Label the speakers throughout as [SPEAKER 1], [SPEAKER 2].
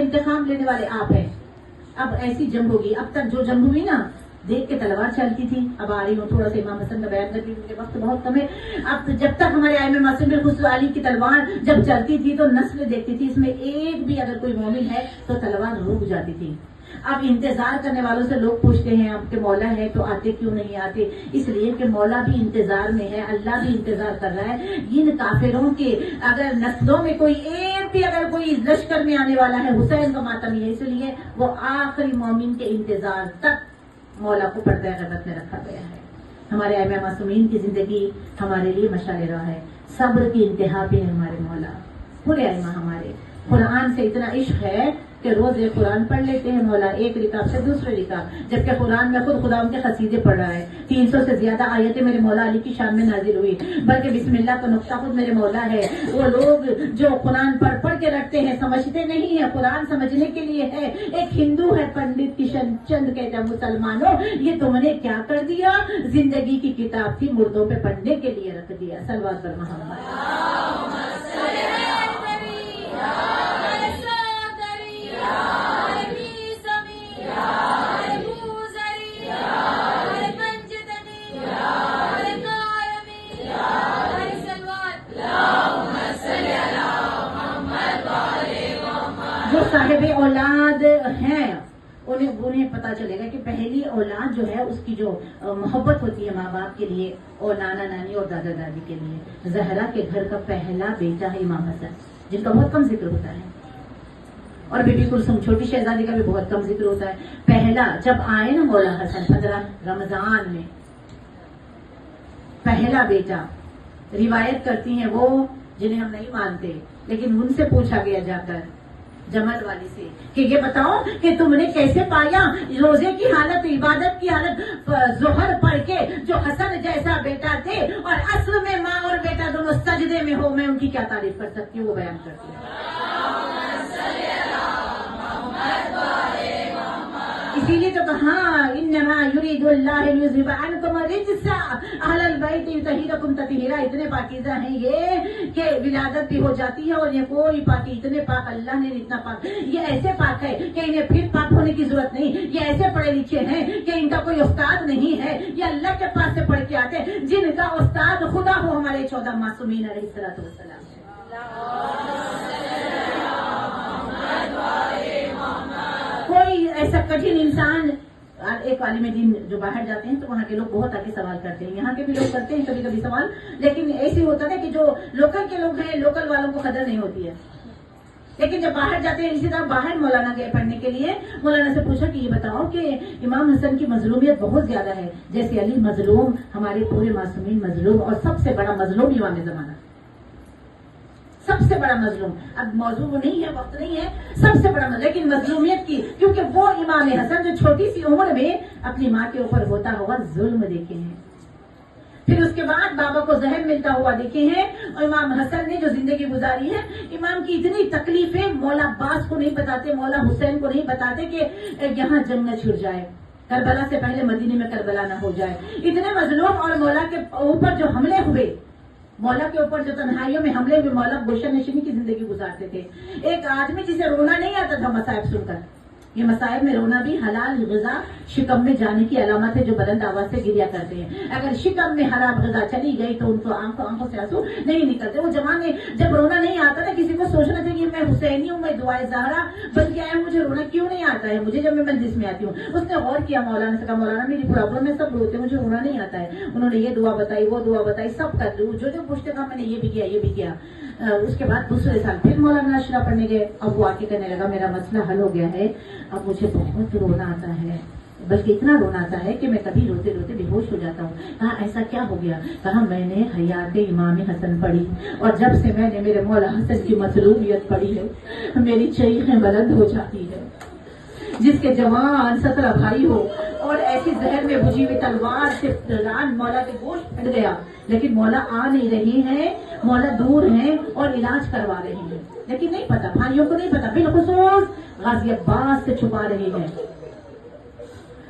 [SPEAKER 1] انتقام لینے والے آپ ہیں. اب ایسی جنگ ہوگی. اب تک جو جنگ ہوئی نا دیکھ کے تلوار چلتی تھی. اب آ رہی ہوں تھوڑا سا امام حسن کا بیان کرتی ہوں, وقت بہت کم ہے. اب جب تک ہمارے ائمہ معصوم خسرو علی کی تلوار جب چلتی تھی تو نسل دیکھتی تھی, اس میں ایک بھی اگر کوئی مومن ہے تو تلوار رک جاتی تھی. اب انتظار کرنے والوں سے لوگ پوچھتے ہیں آپ کے مولا ہے تو آتے کیوں نہیں آتے؟ اس لیے کہ مولا بھی انتظار میں ہے, اللہ بھی انتظار کر رہا ہے. ان کافروں کے اگر نسلوں میں کوئی ایک بھی اگر کوئی لشکر میں آنے والا ہے, حسین کا ماتم ہے, اس لیے وہ آخری مومن کے انتظار تک مولا کو پردہ غیبت میں رکھا گیا ہے. ہمارے ائمہ معصومین کی زندگی ہمارے لیے مشعل راہ ہے. صبر کی انتہا پہ ہے ہمارے مولا. پورے ائمہ ہمارے قرآن سے اتنا عشق ہے کہ روز ایک قرآن پڑھ لیتے ہیں مولا, ایک رکعت سے دوسرے رکعت, جبکہ قرآن میں خود خدا ان کے قصیدے پڑھ رہا ہے. 300 سے زیادہ آیتیں میرے مولا علی کی شان میں نازل ہوئی, بلکہ بسم اللہ کا نقطہ خود میرے مولا ہے. وہ لوگ جو قرآن پڑھ کے رکھتے ہیں سمجھتے نہیں ہیں. قرآن سمجھنے کے لیے ہے. ایک ہندو ہے پنڈت کشن چند کہتا ہے, مسلمانوں یہ تم نے کیا کر دیا؟ زندگی کی کتاب تھی مردوں پہ پڑھنے کے لیے رکھ دیا. صلوات پر محمد. جو صاحب اولاد ہیں انہیں پتا چلے گا کہ پہلی اولاد جو ہے اس کی جو محبت ہوتی ہے ماں باپ کے لیے اور نانا نانی اور دادا دادی کے لیے. زہرا کے گھر کا پہلا بیٹا ہے امام حسن, جن کا بہت کم ذکر ہوتا ہے, اور بی بی کلثوم چھوٹی شہزادی کا بھی بہت کم ذکر ہوتا ہے. پہلا جب آئے نا مولا حسن 15 رمضان میں, پہلا بیٹا. روایت کرتی ہیں وہ جنہیں ہم نہیں مانتے, لیکن ان سے پوچھا گیا جا کر جمل والی سے کہ یہ بتاؤ کہ تم نے کیسے پایا روزے کی حالت, عبادت کی حالت, ظہر پڑھ کے جو حسن جیسا بیٹا تھے اور اصل میں ماں اور بیٹا دونوں سجدے میں ہو, میں ان کی کیا تعریف کر سکتی ہوں, وہ بیان کرتی ہوں. اسی لیے تو کہا انما یرید اللہ لیذھب عنکم الرجس اہل البیت یطہرکم تطہیرا. اتنے پاکیزہ ہیں یہ کہ ولادت بھی ہو جاتی ہے اور یہ کوئی پاکی, اتنے پاک اللہ نے اتنا پاک, یہ ایسے پاک ہے کہ انہیں پھر پاک ہونے کی ضرورت نہیں. یہ ایسے پڑھے لکھے ہیں کہ ان کا کوئی استاد نہیں ہے, یہ اللہ کے پاس سے پڑھ کے آتے ہیں, جن کا استاد خدا ہو ہمارے 14 معصومین علیہ الصلوۃ والسلام. کوئی ایسا کٹھن انسان, ایک عالم دین جو باہر جاتے ہیں تو وہاں کے لوگ بہت آ کے سوال کرتے ہیں, یہاں کے بھی لوگ کرتے ہیں کبھی کبھی سوال, لیکن ایسے ہوتا ہے کہ جو لوکل کے لوگ ہیں لوکل والوں کو قدر نہیں ہوتی ہے. لیکن جب باہر جاتے ہیں, اسی طرح باہر مولانا گئے پڑھنے کے لیے, مولانا سے پوچھا کہ یہ بتاؤ کہ امام حسن کی مظلومیت بہت زیادہ ہے, جیسے علی مظلوم, ہمارے پورے معصومین مظلوم, اور سب سے بڑا مظلوم امام زمانہ, سب سے بڑا مظلوم. اب موضوع وہ نہیں ہے, وقت نہیں ہے, سب سے بڑا مظلوم, لیکن مظلومیت کی, کیونکہ وہ امام حسن جو چھوٹی سی عمر میں اپنی ماں کے اوپر ہوتا ہوا ظلم دیکھے ہیں, پھر اس کے بعد بابا کو زہر ملتا ہوا دیکھے ہیں, اور امام حسن نے جو زندگی گزاری ہے, امام کی اتنی تکلیفیں مولا عباس کو نہیں بتاتے, مولا حسین کو نہیں بتاتے کہ یہاں جنگ نہ چھڑ جائے, کربلا سے پہلے مدینے میں کربلا نہ ہو جائے. اتنے مظلوم, اور مولا کے اوپر جو حملے ہوئے, مولا کے اوپر جو تنہائیوں میں حملے ہوئے, مولا گلشن نشینی کی زندگی گزارتے تھے. ایک آدمی جسے رونا نہیں آتا تھا مصائب سن کر, یہ مصائب میں رونا بھی حلال غذا شکم میں جانے کی علامت ہے, جو بلند آواز سے گریا کرتے ہیں. اگر شکم میں حرام غذا چلی گئی تو ان کو آنکھوں سے آنسو نہیں نکلتے. وہ زمانے جب رونا نہیں آتا نا, کسی کو سوچنا تھا کہ میں حسینی ہوں, میں دعائے زہرا بن کے آیا, مجھے رونا کیوں نہیں آتا ہے, مجھے جب میں مجلس میں آتی ہوں. اس نے غور کیا, مولانا سے کہا مولانا میری پرابلم ہے, سب روتے, مجھے رونا نہیں آتا ہے. انہوں نے یہ دعا بتائی, وہ دعا بتائی, سب کر لوں, جو پوچھتے تھا میں نے یہ بھی کیا, یہ بھی کیا. اس کے بعد دوسرے سال پھر مولانا اشرا پڑھنے گئے. اب وہ آ کے کہنے لگا میرا مسئلہ حل ہو گیا ہے, اب مجھے بہت رونا آتا ہے, بلکہ اتنا رونا آتا ہے کہ میں کبھی روتے روتے بے ہوش ہو جاتا ہوں. کہا ایسا کیا ہو گیا؟ کہا میں نے حیات امام حسن پڑھی, اور جب سے میں نے میرے مولا حسن کی مظلومیت پڑھی ہے, میری چیخیں بلند ہو جاتی ہے. جس کے جوان 17 بھائی ہو اور ایسی زہر میں بجھی ہوئی تلوار سے ران مولا کے گوشت پھٹ گیا, لیکن مولا آ نہیں رہے ہیں, مولا دور ہیں اور علاج کروا رہے ہیں, لیکن نہیں پتا, بھائیوں کو نہیں پتا, بالخصوص غازی عباس سے چھپا رہے ہیں.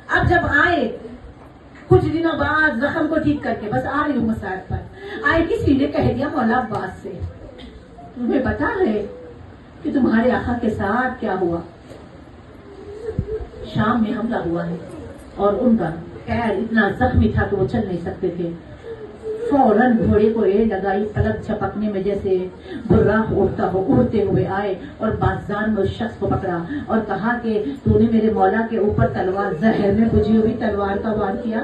[SPEAKER 1] اب جب آئے کچھ دنوں بعد زخم کو ٹھیک کر کے بس آ رہی ہوں مساعد پر, آئے کسی نے کہہ دیا مولا عباس سے, تمہیں پتا ہے کہ تمہارے آقا کے ساتھ کیا ہوا. شام میں حملہ ہوا ہے اور ان کا پیر اتنا زخمی تھا کہ وہ چل نہیں سکتے تھے. فوراً گھوڑے کو ایڑ لگائی، پلک جھپکنے میں جیسے براق اڑتے ہوئے آئے اور بازار میں اس شخص کو پکڑا اور کہا کہ تو نے میرے مولا کے اوپر تلوار، زہر میں بجھی ہوئی تلوار کا وار کیا.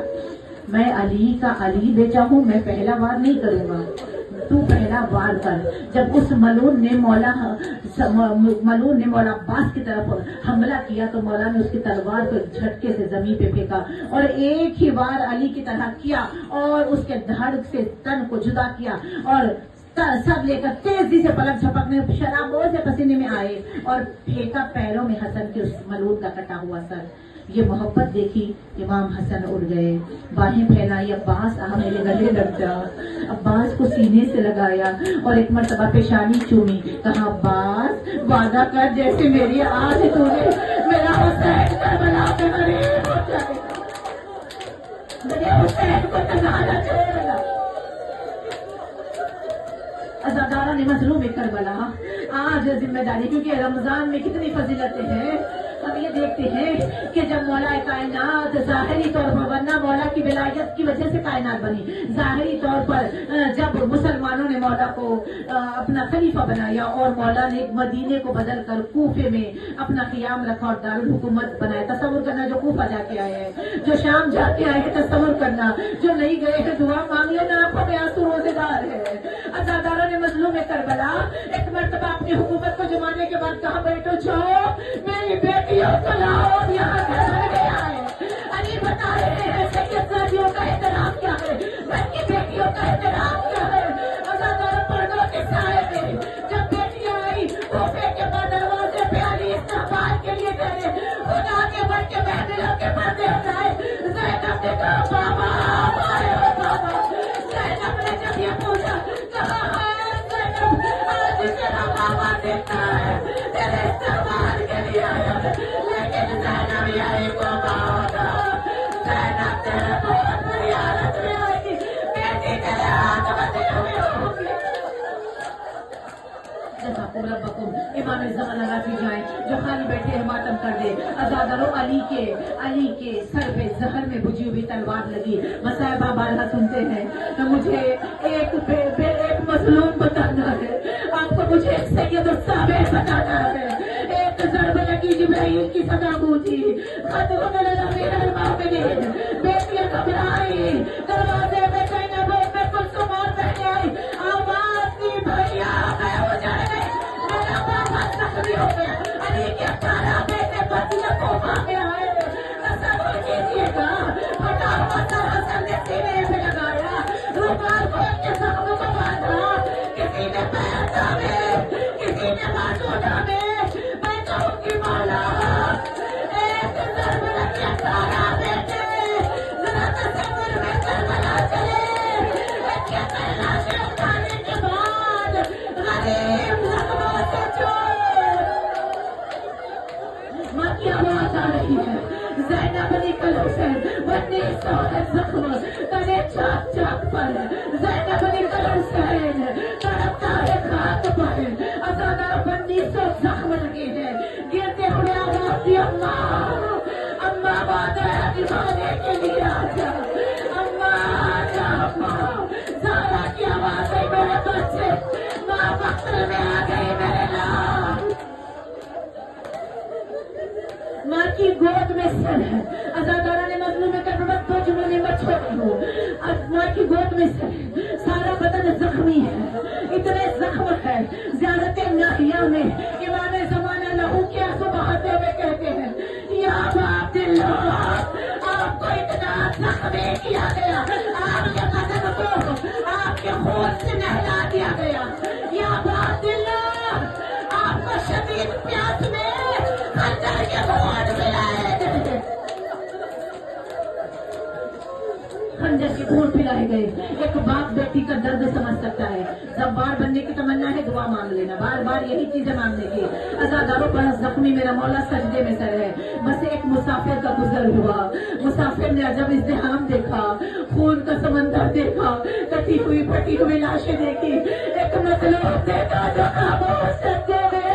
[SPEAKER 1] میں علی کا علی بیٹا ہوں، میں پہلا وار نہیں کروں گا، تو پہلا وار کر. جب اس ملعون نے مولا عباس کی طرف حملہ کیا تو مولا نے اس کی تلوار کو جھٹکے سے زمین پہ پھینکا اور ایک ہی وار علی کی طرح کیا اور اس کے دھڑ سے تن کو جدا کیا اور سب لے کر تیزی سے پلک جھپکنے شرابوں سے پسینے میں آئے اور پھینکا پیروں میں حسن کے اس ملعون کا کٹا ہوا سر. یہ محبت دیکھی، امام حسن اڑ گئے، باہیں پھیلائی، عباس آ میرے گلے لگ جا. عباس کو سینے سے لگایا اور ایک مرتبہ پیشانی چومی، کہا عباس وعدہ کر جیسے میری آج تو نے میرا حسین کربلا میں غریب ہو جائے گا، میرے حسین کو تنہا چھوڑے گا. عزادارہ نے مظلوم کربلا آج ذمہ داری، کیونکہ رمضان میں کتنی فضیلتیں ہیں. ہم یہ دیکھتے ہیں کہ جب مولا کائنات ظاہری طور پر، ورنہ مولا کی ولایت کی وجہ سے کائنات بنی، ظاہری طور پر جب مسلمانوں نے مولا کو اپنا خلیفہ بنایا اور مولا نے مدینے کو بدل کر کوفے میں اپنا قیام رکھا اور دارالحکومت بنایا. تصور کرنا جو کوفہ جا کے آئے ہیں، جو شام جا کے آئے ہیں، تصور کرنا جو نہیں گئے ہیں دعا مانگ لینا، آنکھوں میں آنسو روزے دار ہے. عزاداروں نے مظلوم کربلا ایک مرتبہ اپنی حکومت کو جمانے کے بعد کہا بیٹو چھوڑو میری بیٹی یہاں گیا ہے. علی بتا رہے ہیں سید ساتھیوں کا احترام کیا ہے، بہن کی بیٹیوں کا احترام کیا ہے. عزادار پردوں کے سائے میں جب بیٹیاں آئی کوفے کے بعد دروازے پہ علی استقبال کے لیے گئے، خدا کے بڑھ کے محفلوں کے پردے اٹھائے. زینب نے کہا بابا ہمارے ہو بابا. زینب نے جب یہ پوچھا کہا ہاں زینب آج تیرا بابا دیکھتا ہے، تیرے استقبال کے لیے آیا ہے. لیکن زینب یہی کو کہا زینب تیرے بہت بری حالت میں آئے گی، بیٹی تیرے ہاتھ بندی ہوئی ہوگی. جزاکم ربکم. امام زمان لگاتی جائیں جو خالی بیٹھے ہیں ماتم کر دے. عزاداروں علی کے سر پہ زہر میں بجھی ہوئی تلوار لگی. مصائبہ بارہا سنتے ہیں تو مجھے ایک مظلوم بتانا ہے، آپ کو مجھے ایک سید الصابر بتانا ہے. ایک ضرب لگی جبرائیل کی صدا گونجی، خطروں میں لگا میرا المومنین، بیٹیاں گھبرائی، دروازے میں زینب میں کلثوم اور بہنیں آئی، آواز دی بھیا میں ہو جائے گی، میرا بابا زخمی ہو گیا. علی کے 18 بیٹے بدلہ کوفہ میں آئے. تصور کیجیے گا پھٹا ہوا سر حسن نے سینے پہ لگایا، رومال کو ان کے زخموں کو باندھا، کسی نے پیر ڈالے، کسی نے بازو ڈالے. میں کہوں گی مولا ایک ضرب لگیا 18 بیٹے، ذرا تصور میں کربلا چلے. ان کے لاشیں اٹھانے کے بعد غریب زخموں سے چور. ماں کی آواز آ رہی ہے، زینب نکل حسین بنی سوگت زخم تنے چاک چاک پر. زینب نکل حسین تڑپتا ہے خاک پر. عزادار بنی سو زخم لگے ہیں، گرتے ہوئے آواز دی اماں اماں بات ہے دکھانے کے لیے آجا، اماں آجا اماں. زارا کی آواز ہے میرے بچے، ماں مقتل میں آ گئی میرے لال. ماں کی گود میں سر ہے. عزادارہ نے مظلوم کربلا دو جملے میں چھوڑی ہوں. ماں کی گود میں سر ہے، سارا بدن زخمی ہے، اتنے زخم ہے. زیارت ناحیہ میں امام زمانہ لہو کے آنسو بہاتے ہوئے کہتے ہیں یا عبداللہ آپ کو اتنا زخمی کیا گیا، آپ کے بدن کو آپ کے خون سے نہلا دیا گیا. یا عبداللہ آپ کو شدید پیاس میں خنجر کے گھونٹ پلائے گئے، خنجر کے گھونٹ پلائے گئے. ایک باپ بیٹی کا درد سمجھ سکتا ہے. جب بار بننے کی تمنا ہے دعا مانگ لینا، بار بار یہی چیزیں مانگنے کی. عزاداروں پر زخمی میرا مولا سجدے میں سر ہے. بس ایک مسافر کا گزر ہوا، مسافر نے جب ازدحام دیکھا، خون کا سمندر دیکھا، کٹی ہوئی پھٹی ہوئی لاشیں دیکھی، ایک مظلوم دیکھا جو خاموش سجدے میں